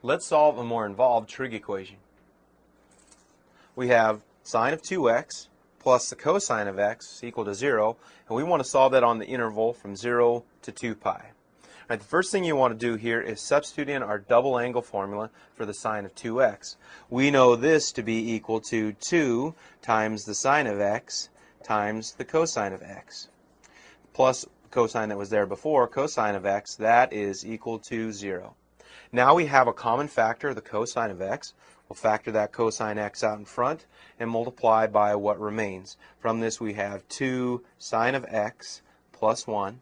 Let's solve a more involved trig equation. We have sine of 2x plus the cosine of x equal to 0, and we want to solve that on the interval from 0 to 2 pi. Right, the first thing you want to do here is substitute in our double angle formula for the sine of 2x. We know this to be equal to 2 times the sine of x times the cosine of x, plus cosine that was there before, cosine of x, that is equal to 0. Now we have a common factor, the cosine of x. We'll factor that cosine x out in front and multiply by what remains. From this we have 2 sine of x plus 1,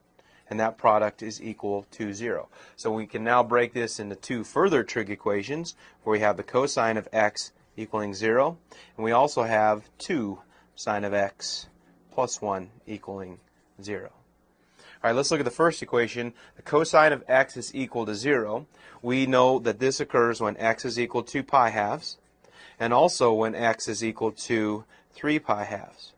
and that product is equal to 0. So we can now break this into two further trig equations where we have the cosine of x equaling 0, and we also have 2 sine of x plus 1 equaling 0. All right, let's look at the first equation. The cosine of x is equal to 0. We know that this occurs when x is equal to 2 pi halves, and also when x is equal to 3 pi halves.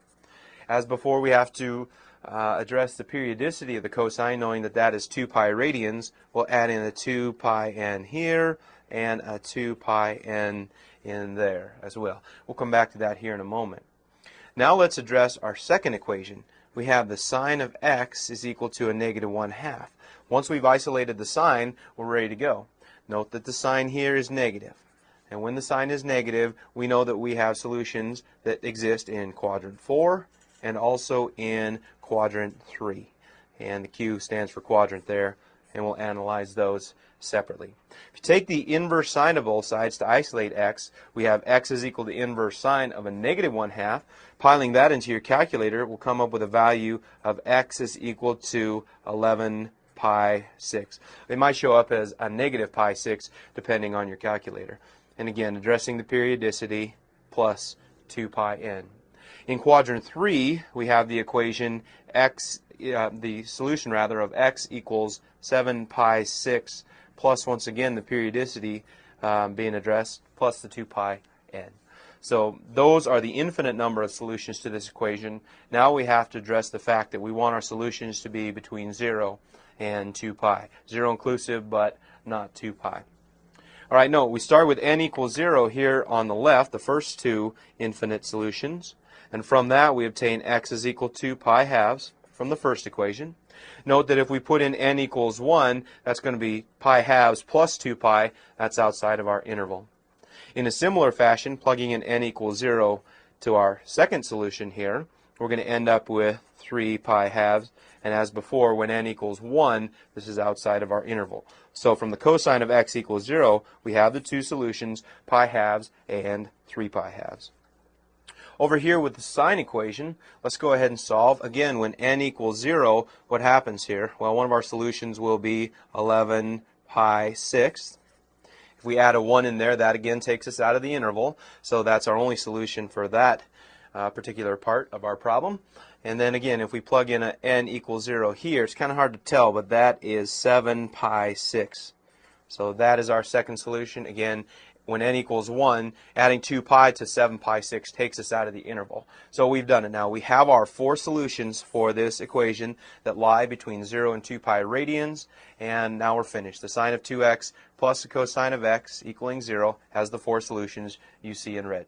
As before, we have to address the periodicity of the cosine, knowing that that is 2 pi radians. We'll add in a 2 pi n here and a 2 pi n in there as well. We'll come back to that here in a moment. Now let's address our second equation. We have the sine of x is equal to a negative 1/2. Once we've isolated the sine, we're ready to go. Note that the sign here is negative. And when the sign is negative, we know that we have solutions that exist in quadrant 4 and also in quadrant 3. And the Q stands for quadrant there, and we'll analyze those separately. If you take the inverse sine of both sides to isolate x, we have x is equal to the inverse sine of a negative 1/2. Piling that into your calculator, we'll come up with a value of x is equal to 11 pi 6. It might show up as a negative pi 6 depending on your calculator. And again, addressing the periodicity plus 2 pi n. In quadrant 3, we have the equation x, the solution rather, of x equals 7 pi 6 plus, once again, the periodicity being addressed, plus the 2 pi n. So those are the infinite number of solutions to this equation. Now we have to address the fact that we want our solutions to be between 0 and 2 pi. 0 inclusive, but not 2 pi. All right, note, we start with n equals 0 here on the left, the first two infinite solutions. And from that, we obtain x is equal to pi halves from the first equation. Note that if we put in n equals 1, that's going to be pi halves plus 2 pi. That's outside of our interval. In a similar fashion, plugging in n equals 0 to our second solution here, we're going to end up with 3 pi halves. And as before, when n equals 1, this is outside of our interval. So from the cosine of x equals 0, we have the two solutions, pi halves and 3 pi halves. Over here with the sine equation, let's go ahead and solve. Again, when n equals 0, what happens here? Well, one of our solutions will be 11 pi 6. If we add a 1 in there, that again takes us out of the interval. So that's our only solution for that particular part of our problem. And then again, if we plug in a n equals 0 here, it's kind of hard to tell, but that is 7 pi 6. So that is our second solution. Again, when n equals 1, adding 2 pi to 7 pi 6 takes us out of the interval. So we've done it now. We have our four solutions for this equation that lie between 0 and 2 pi radians, and now we're finished. The sine of 2x plus the cosine of x equaling 0 has the four solutions you see in red.